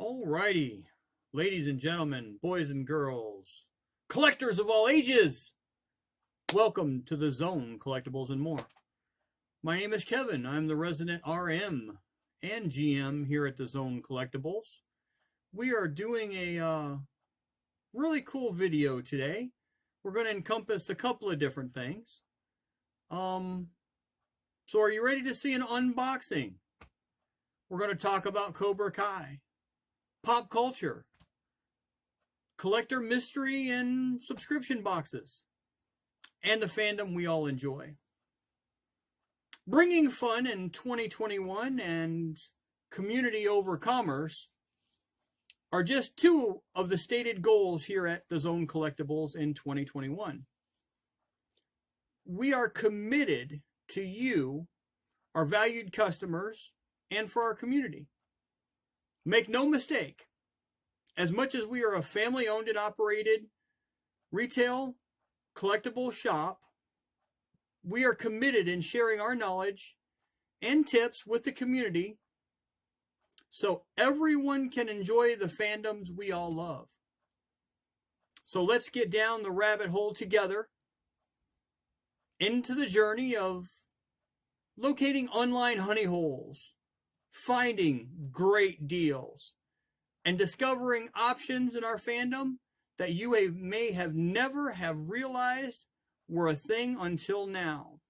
Alrighty, ladies and gentlemen, boys and girls, collectors of all ages, welcome to the Zone Collectibles and More. My name is Kevin. I'm the resident RM and GM here at the Zone Collectibles. We are doing a really cool video today. We're going to encompass a couple of different things. So are you ready to see an unboxing? We're going to talk about Cobra Kai, pop culture, collector mystery and subscription boxes, and the fandom we all enjoy. Bringing fun in 2021 and community over commerce are just two of the stated goals here at the Zone Collectibles in 2021. We are committed to you, our valued customers, and for our community. Make no mistake, as much as we are a family-owned and operated retail collectible shop, we are committed in sharing our knowledge and tips with the community so everyone can enjoy the fandoms we all love. So let's get down the rabbit hole together into the journey of locating online honey holes, finding great deals, and discovering options in our fandom that you may have never have realized were a thing until now.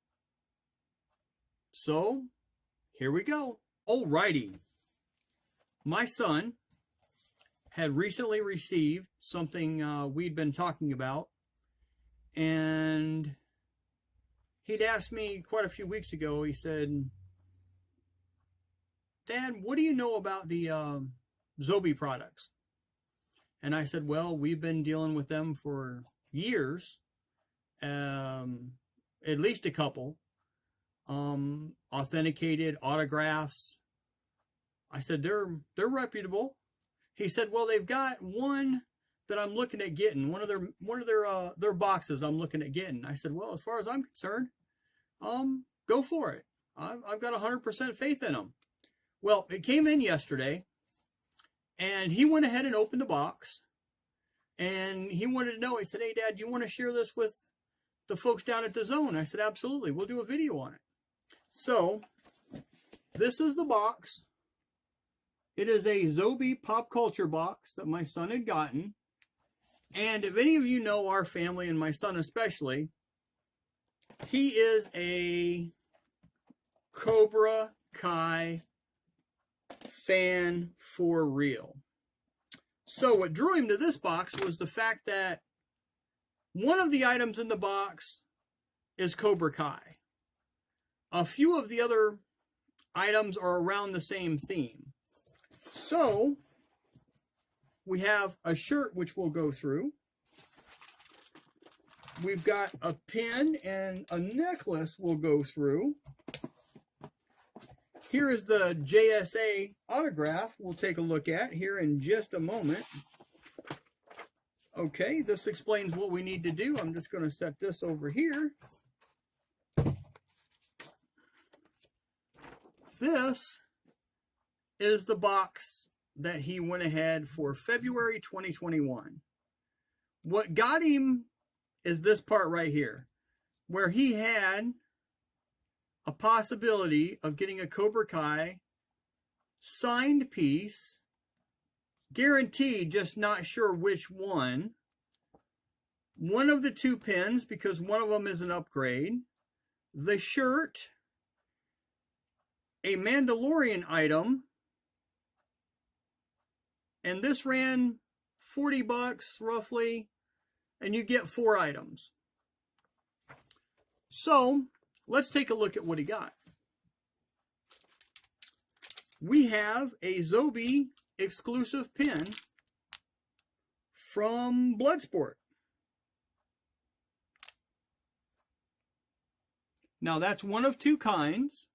So, here we go. Alrighty. My son had recently received something we'd been talking about, and he'd asked me quite a few weeks ago. He said, "Dad, what do you know about the Zobie products?" And I said, "Well, we've been dealing with them for years, at least a couple. Authenticated autographs." I said, they're reputable. He said, "Well, they've got one that I'm looking at getting, one of their boxes I'm looking at getting." I said, "Well, as far as I'm concerned, go for it. I've got 100% faith in them." Well, it came in yesterday, and he went ahead and opened the box, and he wanted to know. He said, "Hey, Dad, do you want to share this with the folks down at the Zone?" I said, "Absolutely. We'll do a video on it." So, this is the box. It is a Zobie pop culture box that my son had gotten. And if any of you know our family, and my son especially, he is a Cobra Kai fan for real. So what drew him to this box was the fact that one of the items in the box is Cobra Kai. A few of the other items are around the same theme. So we have a shirt which we'll go through. We've got a pin and a necklace we'll go through. Here is the JSA autograph we'll take a look at here in just a moment. Okay, this explains what we need to do. I'm just going to set this over here. This is the box that he went ahead for February 2021. What got him is this part right here, where he had a possibility of getting a Cobra Kai signed piece, guaranteed, just not sure which one. One of the two pins, because one of them is an upgrade. The shirt, a Mandalorian item, and this ran $40 roughly, and you get 4 items. So let's take a look at what he got. We have a Zobie exclusive pin from Bloodsport. Now that's one of two kinds.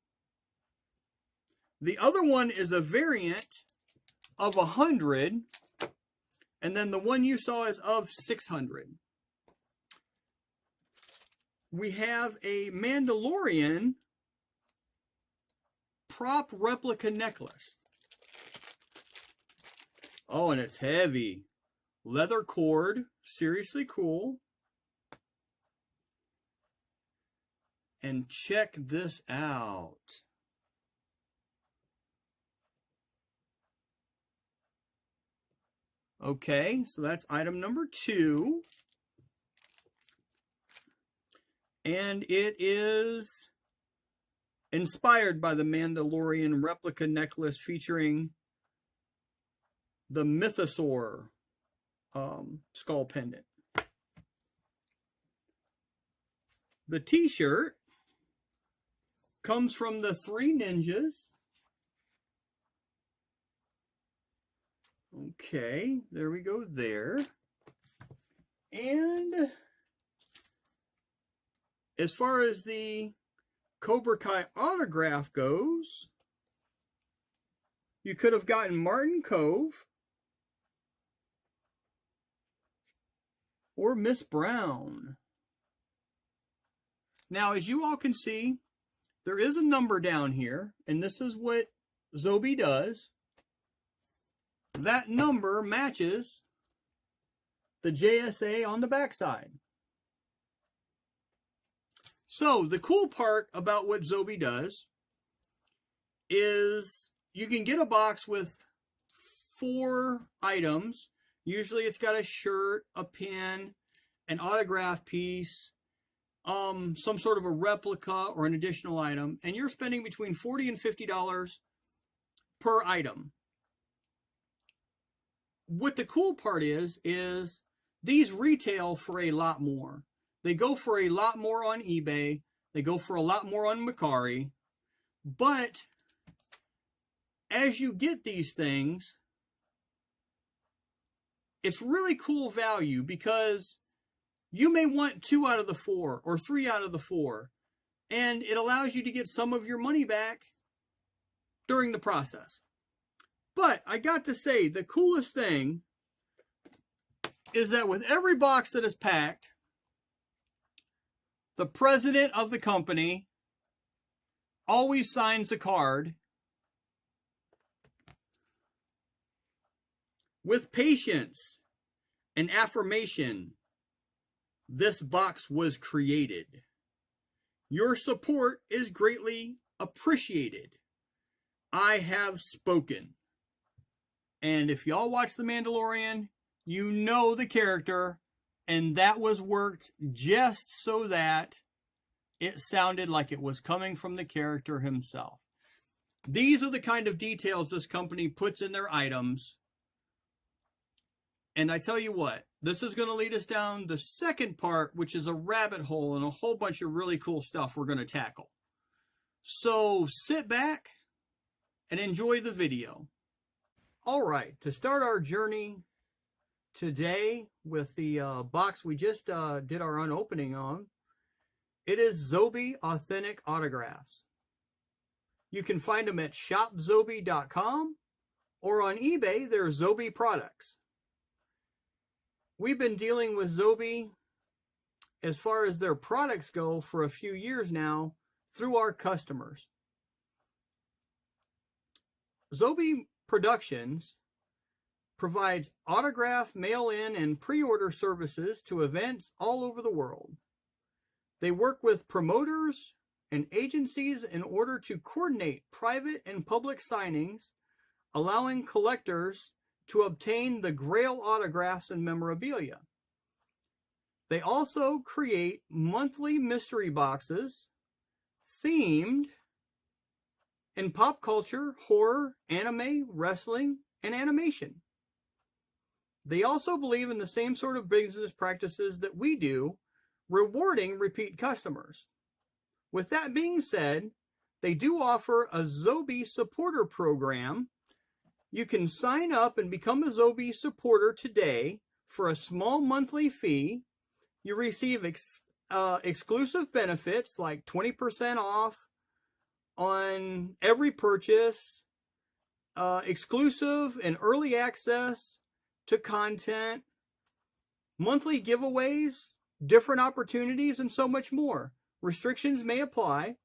The other one is a variant of 100, and then the one you saw is of 600. We have a Mandalorian prop replica necklace. Oh, and it's heavy. Leather cord. Seriously cool. And check this out. Okay, so that's item number 2. And it is inspired by the Mandalorian replica necklace featuring the Mythosaur skull pendant. The t-shirt comes from the 3 ninjas. Okay, there we go there. And as far as the Cobra Kai autograph goes, you could have gotten Martin Cove or Miss Brown. Now, as you all can see, there is a number down here, and this is what Zobie does. That number matches the JSA on the backside. So the cool part about what Zobie does is you can get a box with 4 items. Usually it's got a shirt, a pin, an autograph piece, some sort of a replica or an additional item, and you're spending between $40 and $50 per item. What the cool part is these retail for a lot more. They go for a lot more on eBay. They go for a lot more on Mercari. But as you get these things, it's really cool value because you may want 2 out of the 4 or 3 out of the 4. And it allows you to get some of your money back during the process. But I got to say, the coolest thing is that with every box that is packed, the president of the company always signs a card with patience and affirmation. This box was created. Your support is greatly appreciated. I have spoken. And if y'all watch The Mandalorian, you know the character, and that was worked just so that it sounded like it was coming from the character himself. These are the kind of details this company puts in their items. And I tell you what, this is going to lead us down the second part, which is a rabbit hole and a whole bunch of really cool stuff we're going to tackle. So sit back and enjoy the video. All right, to start our journey today with the box we just did our unopening on, it is Zobie Authentic Autographs. You can find them at shopzobie.com or on eBay, they're Zobie products. We've been dealing with Zobie as far as their products go for a few years now through our customers. Zobie Productions provides autograph, mail-in, and pre-order services to events all over the world. They work with promoters and agencies in order to coordinate private and public signings, allowing collectors to obtain the Grail autographs and memorabilia. They also create monthly mystery boxes themed in pop culture, horror, anime, wrestling, and animation. They also believe in the same sort of business practices that we do, rewarding repeat customers. With that being said, they do offer a Zobie supporter program. You can sign up and become a Zobie supporter today for a small monthly fee. You receive exclusive benefits like 20% off on every purchase, exclusive and early access to content, monthly giveaways, different opportunities, and so much more. Restrictions may apply,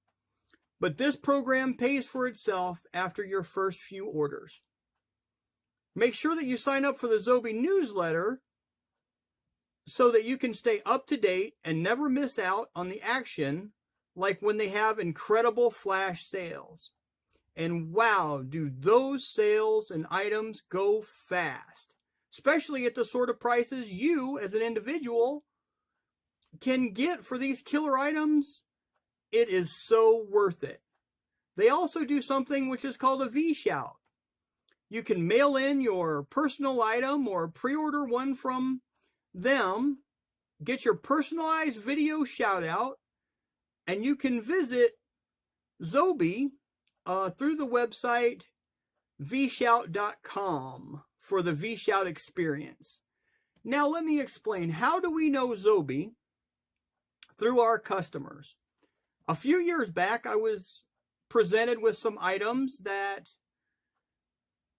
but this program pays for itself after your first few orders. Make sure that you sign up for the Zobie newsletter so that you can stay up to date and never miss out on the action, like when they have incredible flash sales. And wow, do those sales and items go fast, especially at the sort of prices you as an individual can get for these killer items. It is so worth it. They also do something which is called a V-Shout. You can mail in your personal item or pre-order one from them, get your personalized video shout out, and you can visit Zobie through the website vshout.com for the V-Shout experience. Now let me explain, how do we know Zobie? Through our customers. A few years back, I was presented with some items that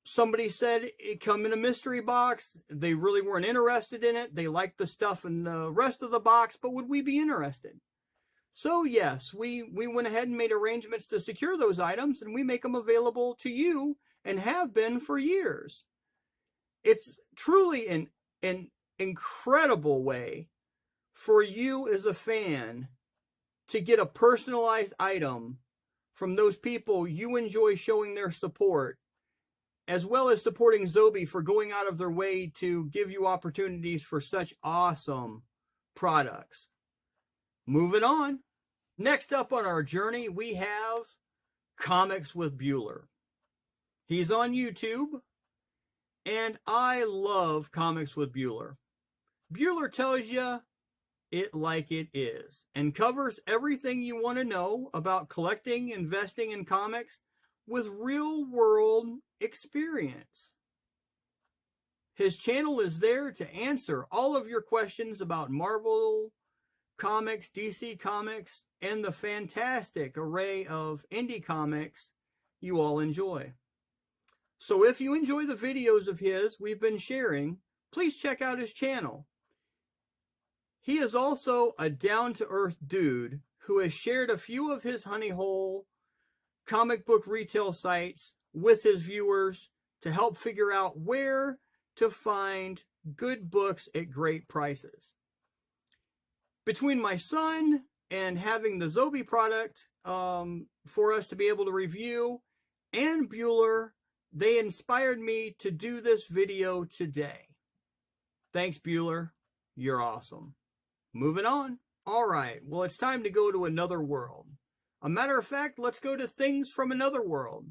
somebody said it come in a mystery box. They really weren't interested in it. They liked the stuff in the rest of the box, but would we be interested? So yes, we went ahead and made arrangements to secure those items, and we make them available to you and have been for years. It's truly an incredible way for you as a fan to get a personalized item from those people you enjoy showing their support, as well as supporting Zobie for going out of their way to give you opportunities for such awesome products. Moving on. Next up on our journey, we have Comics with Bueller. He's on YouTube, and I love Comics with Bueller. Bueller tells you it like it is and covers everything you want to know about collecting, investing in comics with real-world experience. His channel is there to answer all of your questions about Marvel Comics, DC Comics, and the fantastic array of indie comics you all enjoy. So if you enjoy the videos of his we've been sharing, please check out his channel. He is also a down-to-earth dude who has shared a few of his honey hole comic book retail sites with his viewers to help figure out where to find good books at great prices. Between my son and having the Zobie product for us to be able to review, and Bueller, they inspired me to do this video today. Thanks, Bueller. You're awesome. Moving on. All right, well, it's time to go to another world. A matter of fact, let's go to things from another world.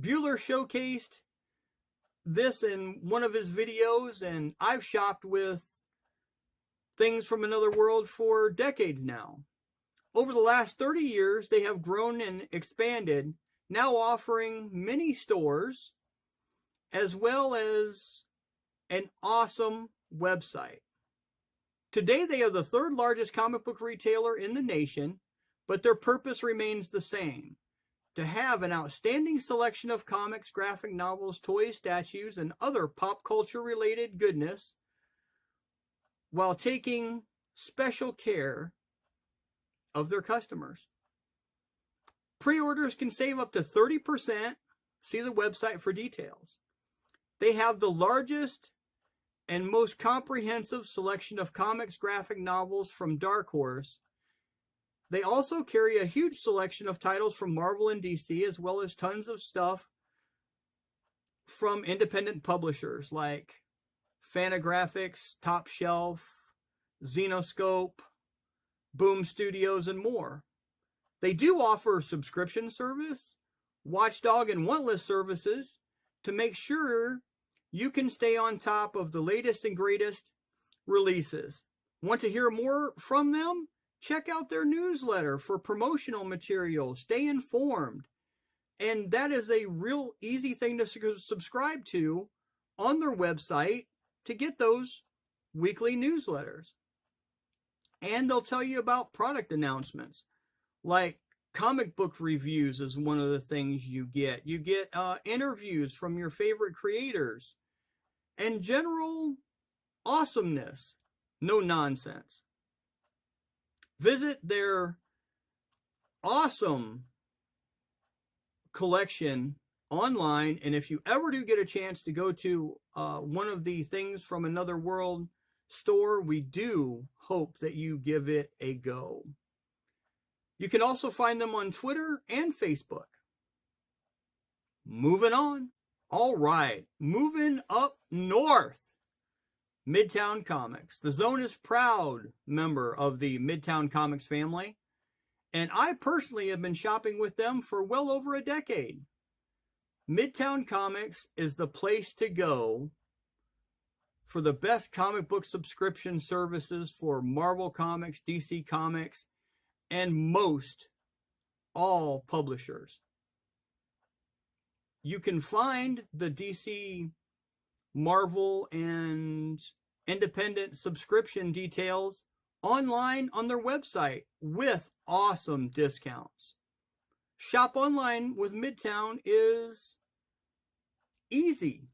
Bueller showcased this in one of his videos, and I've shopped with things from another world for decades now. Over the last 30 years, they have grown and expanded, now offering many stores as well as an awesome website. Today, they are the third largest comic book retailer in the nation, but their purpose remains the same: to have an outstanding selection of comics, graphic novels, toys, statues, and other pop culture related goodness, while taking special care of their customers. Pre-orders can save up to 30%. See the website for details. They have the largest and most comprehensive selection of comics, graphic novels from Dark Horse. They also carry a huge selection of titles from Marvel and DC, as well as tons of stuff from independent publishers like Fantagraphics, Top Shelf, Xenoscope, Boom Studios, and more. They do offer a subscription service, Watchdog, and Wantlist services to make sure you can stay on top of the latest and greatest releases. Want to hear more from them? Check out their newsletter for promotional material. Stay informed. And that is a real easy thing to subscribe to on their website to get those weekly newsletters. And they'll tell you about product announcements, like comic book reviews is one of the things you get. You get interviews from your favorite creators and general awesomeness. No nonsense. Visit their awesome collection online. And if you ever do get a chance to go to one of the Things from Another World store, we do hope that you give it a go. You can also find them on Twitter and Facebook. Moving on. All right, moving up north. Midtown Comics. The Zone is proud member of the Midtown Comics family, and I personally have been shopping with them for well over a decade. Midtown Comics is the place to go for the best comic book subscription services for Marvel Comics, DC Comics, and most all publishers. You can find the DC, Marvel, and independent subscription details online on their website with awesome discounts. Shop online with Midtown is easy.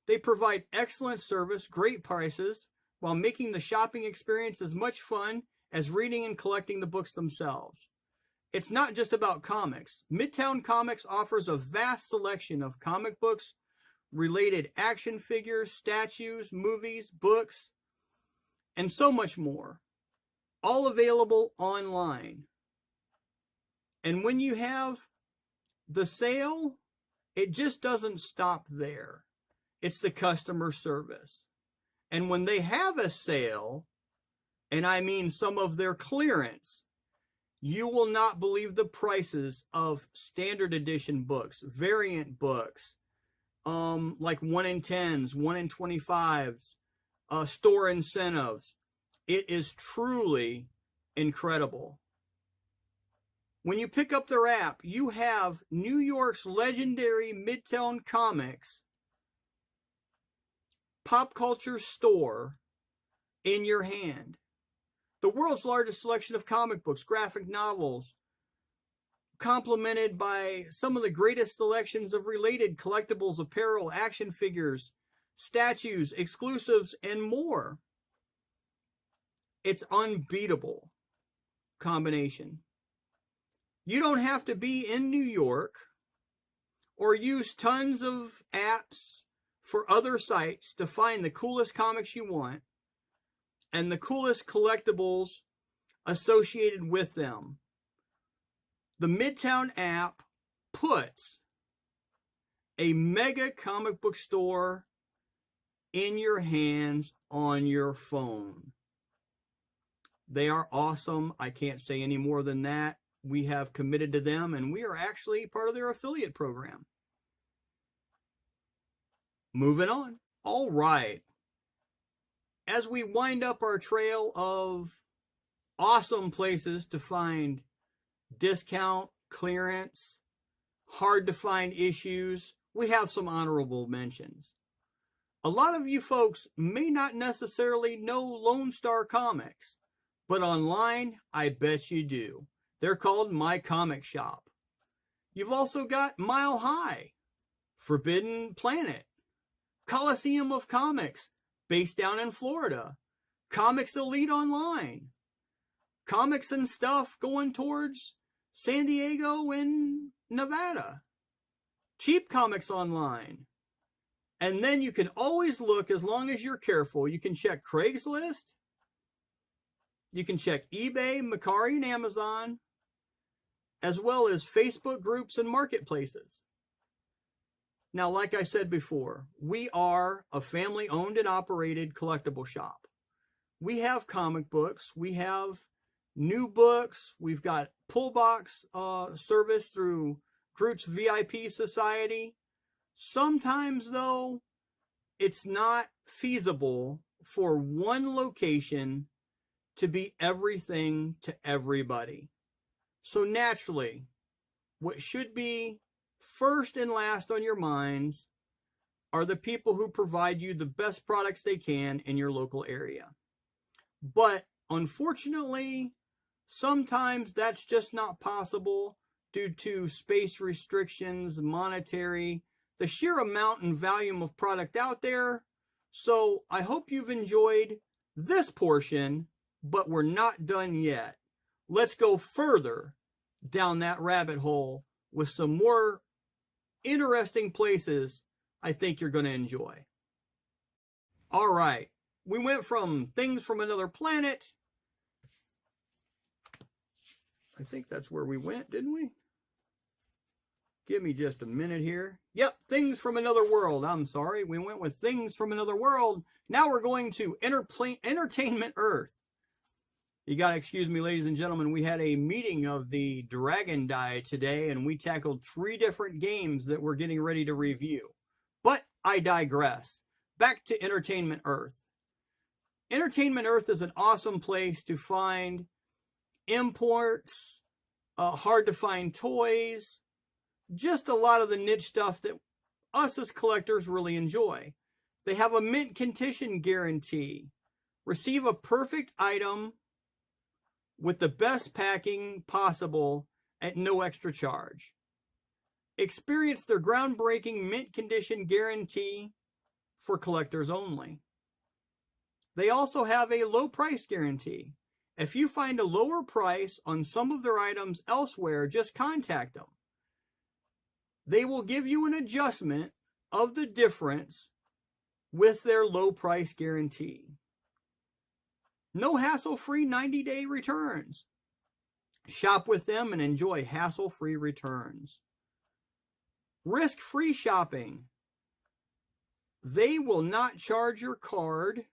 They provide excellent service, great prices, while making the shopping experience as much fun as reading and collecting the books themselves. It's not just about comics. Midtown Comics offers a vast selection of comic books, related action figures, statues, movies, books, and so much more. All available online. And when you have the sale, it just doesn't stop there. It's the customer service. And when they have a sale, and I mean some of their clearance, you will not believe the prices of standard edition books, variant books, like 1 in 10s, 1 in 25s, store incentives. It is truly incredible. When you pick up their app, you have New York's legendary Midtown Comics pop culture store in your hand. The world's largest selection of comic books, graphic novels, complemented by some of the greatest selections of related collectibles, apparel, action figures, statues, exclusives, and more. It's unbeatable combination. You don't have to be in New York or use tons of apps for other sites to find the coolest comics you want and the coolest collectibles associated with them. The Midtown app puts a mega comic book store in your hands on your phone. They are awesome. I can't say any more than that. We have committed to them, and we are actually part of their affiliate program. Moving on. All right. As we wind up our trail of awesome places to find discount, clearance, hard to find issues, we have some honorable mentions. A lot of you folks may not necessarily know Lone Star Comics, but online, I bet you do. They're called My Comic Shop. You've also got Mile High, Forbidden Planet, Coliseum of Comics, based down in Florida, Comics Elite Online, Comics and Stuff going towards San Diego and Nevada, Cheap Comics Online. And then you can always look, as long as you're careful, you can check Craigslist, you can check eBay, Mercari, and Amazon, as well as Facebook groups and marketplaces. Now, like I said before, we are a family-owned and operated collectible shop. We have comic books, we have new books, we've got pull box service through Groot's VIP Society. Sometimes, though, it's not feasible for one location to be everything to everybody. So naturally, what should be first and last on your minds are the people who provide you the best products they can in your local area. But unfortunately, sometimes that's just not possible due to space restrictions, monetary, the sheer amount and volume of product out there. So I hope you've enjoyed this portion, but we're not done yet. Let's go further down that rabbit hole with some more interesting places I think you're going to enjoy. All right. We went from things from another planet. I think that's where we went, didn't we? Give me just a minute here. Yep, things from another world. I'm sorry. We went with things from another world. Now we're going to Entertainment Earth. You got to excuse me, ladies and gentlemen. We had a meeting of the Dragon Die today, and we tackled 3 different games that we're getting ready to review. But I digress. Back to Entertainment Earth. Entertainment Earth is an awesome place to find imports, hard to find toys, just a lot of the niche stuff that us as collectors really enjoy. They have a mint condition guarantee. Receive a perfect item with the best packing possible at no extra charge. Experience their groundbreaking mint condition guarantee for collectors only. They also have a low price guarantee. If you find a lower price on some of their items elsewhere, just contact them. They will give you an adjustment of the difference with their low price guarantee. No hassle-free 90-day returns. Shop with them and enjoy hassle-free returns. Risk-free shopping. They will not charge your card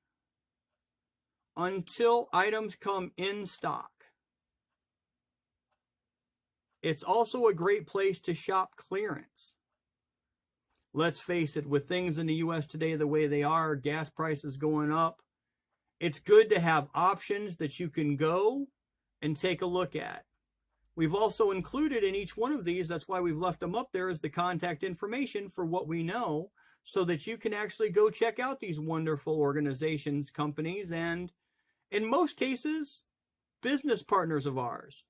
until items come in stock. It's also a great place to shop clearance. Let's face it, with things in the U.S. today the way they are, gas prices going up, it's good to have options that you can go and take a look at. We've also included in each one of these, that's why we've left them up there, is the contact information for what we know, so that you can actually go check out these wonderful organizations, companies, and in most cases, business partners of ours.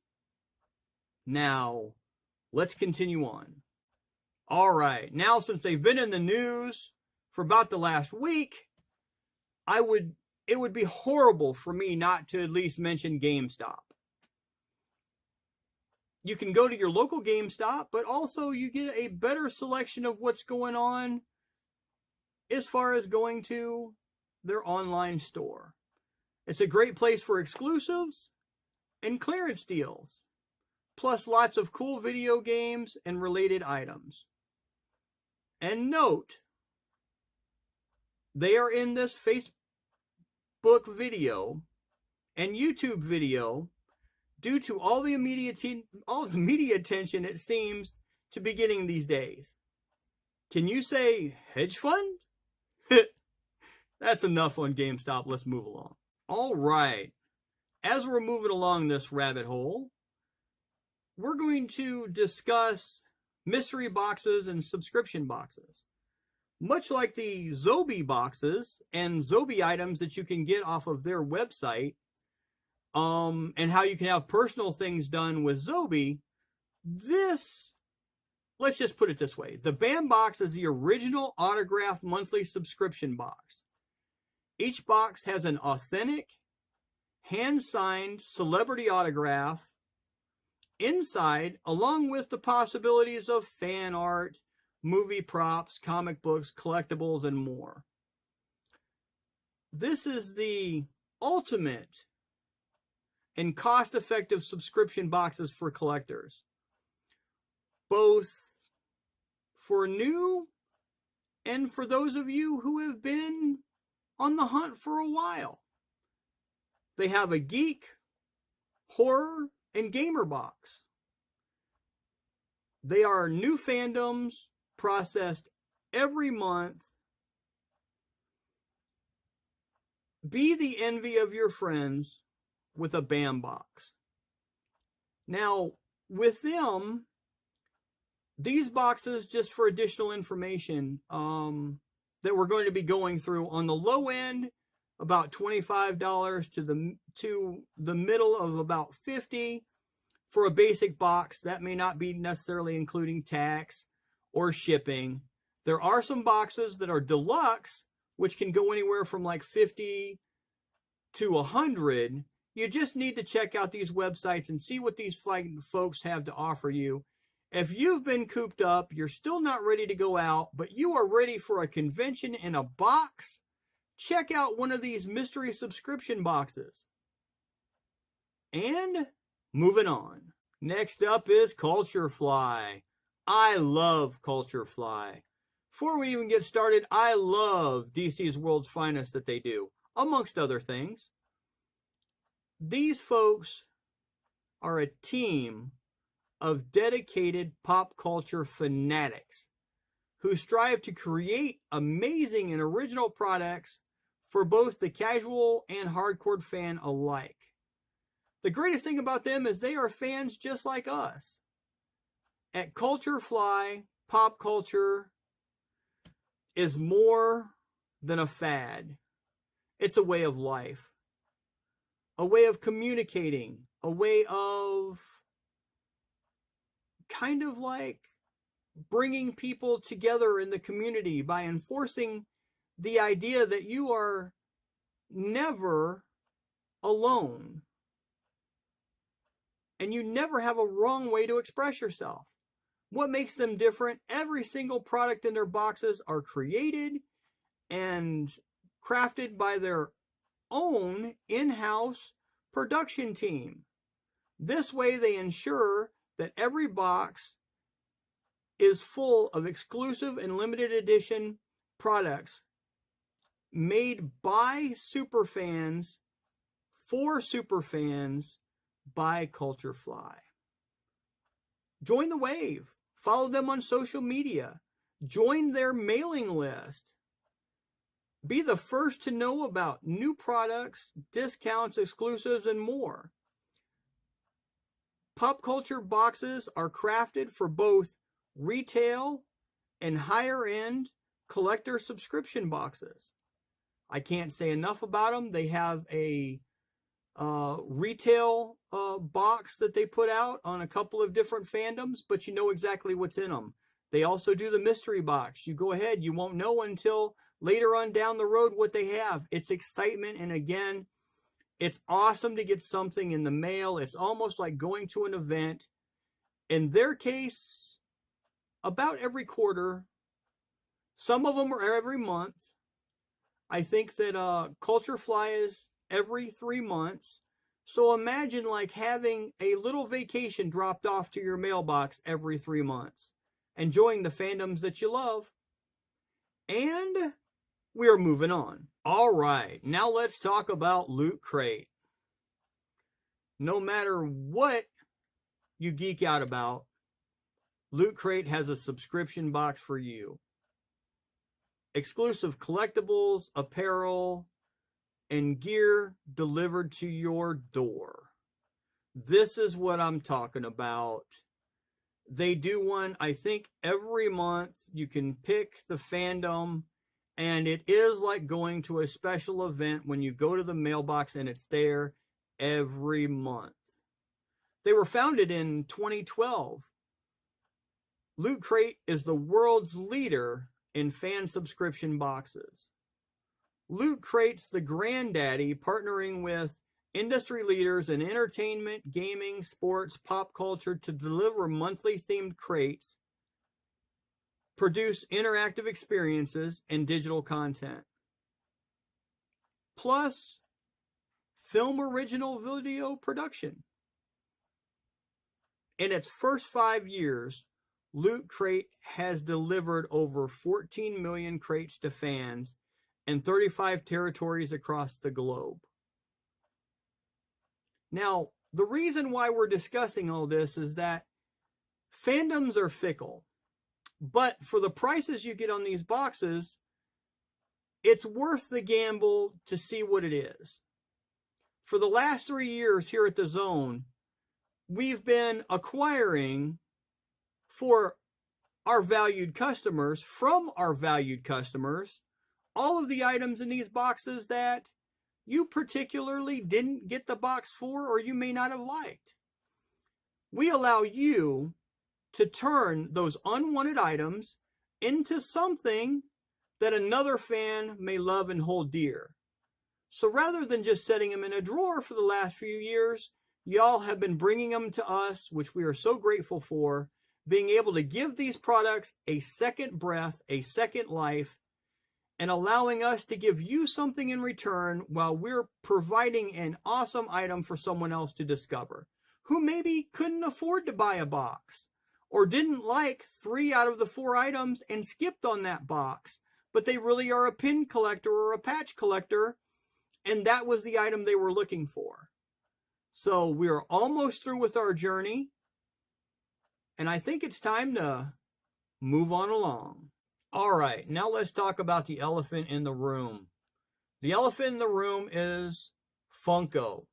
Now, let's continue on. All right, now since they've been in the news for about the last week, it would be horrible for me not to at least mention GameStop. You can go to your local GameStop, but also you get a better selection of what's going on as far as going to their online store. It's a great place for exclusives and clearance deals, plus lots of cool video games and related items. And note, they are in this Facebook video and YouTube video due to all the media attention it seems to be getting these days. Can you say hedge fund? That's enough on GameStop. Let's move along. All right. As we're moving along this rabbit hole, we're going to discuss mystery boxes and subscription boxes. Much like the Zobie boxes and Zobie items that you can get off of their website, and how you can have personal things done with Zobie, let's just put it this way. The BAM box is the original autographed monthly subscription box. Each box has an authentic, hand-signed celebrity autograph inside, along with the possibilities of fan art, movie props, comic books, collectibles, and more. This is the ultimate and cost-effective subscription boxes for collectors, both for new and for those of you who have been on the hunt for a while. They have a geek, horror, and gamer box. They are new fandoms processed every month. Be the envy of your friends with a BAM box. Now, with them, these boxes, just for additional information, that we're going to be going through, on the low end, about $25 to the middle of about $50 for a basic box. That may not be necessarily including tax or shipping. There are some boxes that are deluxe, which can go anywhere from like $50 to $100. You just need to check out these websites and see what these folks have to offer you. If you've been cooped up, you're still not ready to go out, but you are ready for a convention in a box, check out one of these mystery subscription boxes. And moving on. Next up is Culture Fly. I love Culture Fly. Before we even get started, I love DC's World's Finest that they do, amongst other things. These folks are a team of dedicated pop culture fanatics who strive to create amazing and original products for both the casual and hardcore fan alike. The greatest thing about them is they are fans just like us. At Culture Fly, pop culture is more than a fad. It's a way of life, a way of communicating, a way of kind of like bringing people together in the community by enforcing the idea that you are never alone and you never have a wrong way to express yourself. What makes them different? Every single product in their boxes are created and crafted by their own in-house production team. This way they ensure that every box is full of exclusive and limited edition products made by superfans for superfans by Culture Fly. Join the wave. Follow them on social media. Join their mailing list. Be the first to know about new products, discounts, exclusives, and more. Pop culture boxes are crafted for both retail and higher-end collector subscription boxes. I can't say enough about them. They have a retail box that they put out on a couple of different fandoms, but you know exactly what's in them. They also do the mystery box. You go ahead, you won't know until later on down the road what they have. It's excitement, and again, it's awesome to get something in the mail. It's almost like going to an event. In their case, about every quarter. Some of them are every month. I think that Culture Fly is every 3 months. So imagine like having a little vacation dropped off to your mailbox every 3 months, enjoying the fandoms that you love. And we are moving on. All right, now let's talk about Loot Crate. No matter what you geek out about, Loot Crate has a subscription box for you. Exclusive collectibles, apparel, and gear delivered to your door. This is what I'm talking about. They do one, I think, every month. You can pick the fandom, and it is like going to a special event when you go to the mailbox and it's there every month. They were founded in 2012. Loot Crate is the world's leader in fan subscription boxes. Loot Crate's the granddaddy, partnering with industry leaders in entertainment, gaming, sports, pop culture to deliver monthly themed crates, produce interactive experiences, and digital content. Plus, film original video production. In its first 5 years, Loot Crate has delivered over 14 million crates to fans in 35 territories across the globe. Now, the reason why we're discussing all this is that fandoms are fickle, but for the prices you get on these boxes, it's worth the gamble to see what it is. For the last 3 years here at The Zone, we've been acquiring for our valued customers, from our valued customers, all of the items in these boxes that you particularly didn't get the box for or you may not have liked. We allow you to turn those unwanted items into something that another fan may love and hold dear. So rather than just setting them in a drawer for the last few years, y'all have been bringing them to us, which we are so grateful for, being able to give these products a second breath, a second life, and allowing us to give you something in return while we're providing an awesome item for someone else to discover, who maybe couldn't afford to buy a box or didn't like 3 out of the 4 items and skipped on that box, but they really are a pin collector or a patch collector, and that was the item they were looking for. So we're almost through with our journey, and I think it's time to move on along. All right, now let's talk about the elephant in the room. The elephant in the room is Funko.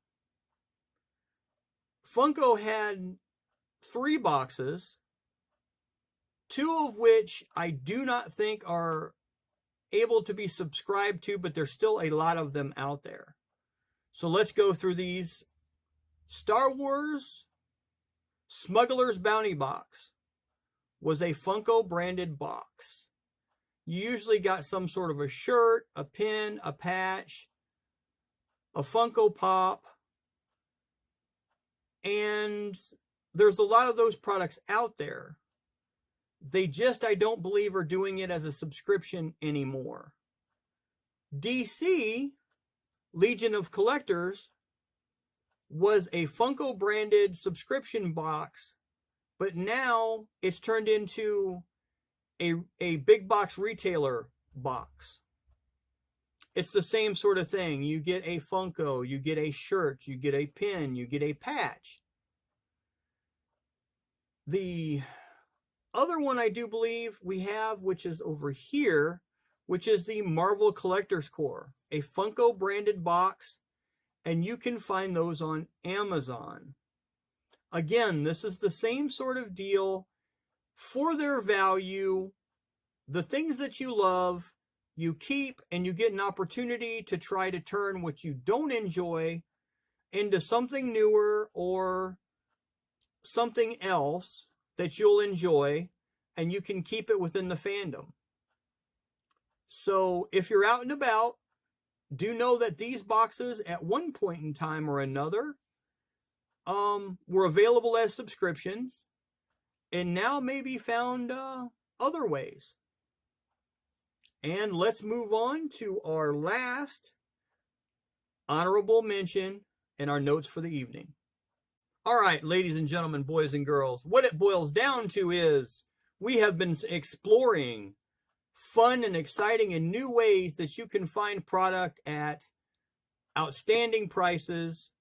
Funko had 3 boxes, 2 of which I do not think are able to be subscribed to, but there's still a lot of them out there. So let's go through these. Star Wars Smuggler's Bounty Box was a Funko branded box. You usually got some sort of a shirt, a pin, a patch, a Funko Pop, and there's a lot of those products out there. They just, I don't believe, are doing it as a subscription anymore. DC, Legion of Collectors, was a Funko branded subscription box, but now it's turned into a big box retailer box. It's the same sort of thing. You get a Funko, you get a shirt, you get a pin, you get a patch. The other one I do believe we have, which is over here, which is the Marvel Collector's Core, a Funko branded box, and you can find those on Amazon. Again, this is the same sort of deal. For their value, the things that you love, you keep, and you get an opportunity to try to turn what you don't enjoy into something newer or something else that you'll enjoy, and you can keep it within the fandom. So if you're out and about, do know that these boxes at one point in time or another were available as subscriptions, and now may be found other ways. And let's move on to our last honorable mention in our notes for the evening. All right, ladies and gentlemen, boys and girls, what it boils down to is we have been exploring fun and exciting and new ways that you can find product at outstanding prices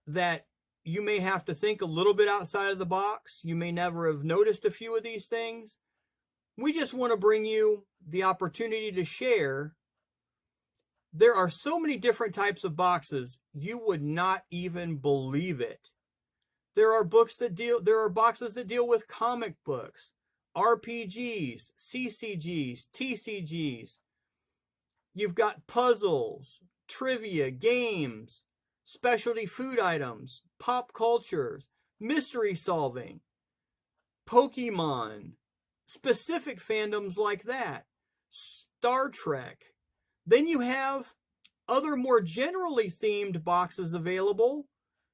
that you may have to think a little bit outside of the box. You may never have noticed a few of these things. We just want to bring you the opportunity to share. There are so many different types of boxes, you would not even believe it. There are boxes that deal with comic books, RPGs, CCGs, TCGs. You've got puzzles, trivia, games, specialty food items, pop cultures, mystery solving, Pokemon, specific fandoms like that, Star Trek. Then you have other more generally themed boxes available.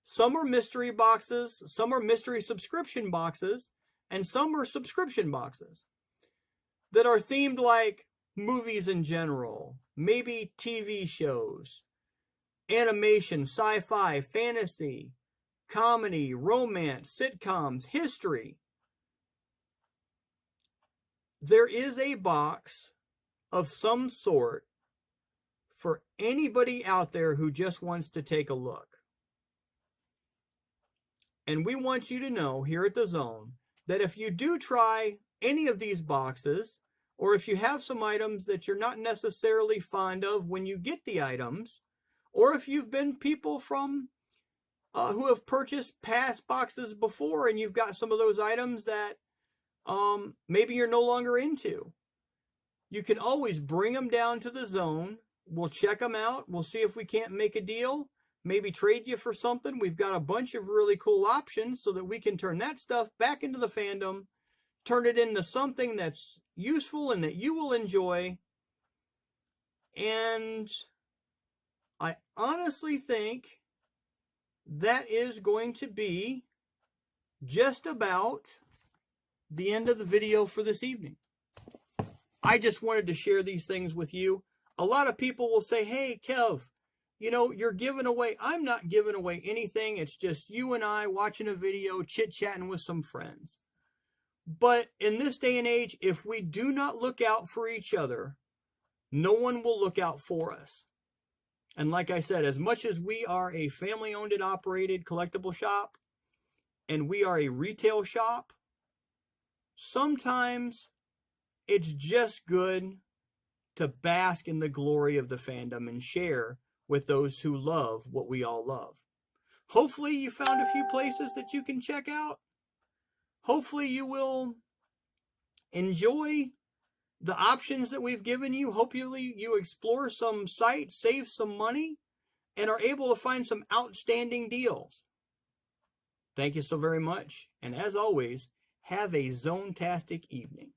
Some are mystery boxes, some are mystery subscription boxes, and some are subscription boxes that are themed like movies in general, maybe TV shows, animation, sci-fi, fantasy, comedy, romance, sitcoms, history. There is a box of some sort for anybody out there who just wants to take a look. And we want you to know here at The Zone that if you do try any of these boxes, or if you have some items that you're not necessarily fond of when you get the items, or if you've been people from who have purchased past boxes before and you've got some of those items that maybe you're no longer into, you can always bring them down to The Zone. We'll check them out. We'll see if we can't make a deal, maybe trade you for something. We've got a bunch of really cool options so that we can turn that stuff back into the fandom, turn it into something that's useful and that you will enjoy. And I honestly think that is going to be just about the end of the video for this evening. I just wanted to share these things with you. A lot of people will say, hey, Kev, you know, you're giving away. I'm not giving away anything. It's just you and I watching a video, chit-chatting with some friends. But in this day and age, if we do not look out for each other, no one will look out for us. And like I said, as much as we are a family-owned and operated collectible shop, and we are a retail shop, sometimes it's just good to bask in the glory of the fandom and share with those who love what we all love. Hopefully you found a few places that you can check out. Hopefully you will enjoy the options that we've given you. Hopefully you explore some sites, save some money, and are able to find some outstanding deals. Thank you so very much. And as always, have a zone-tastic evening.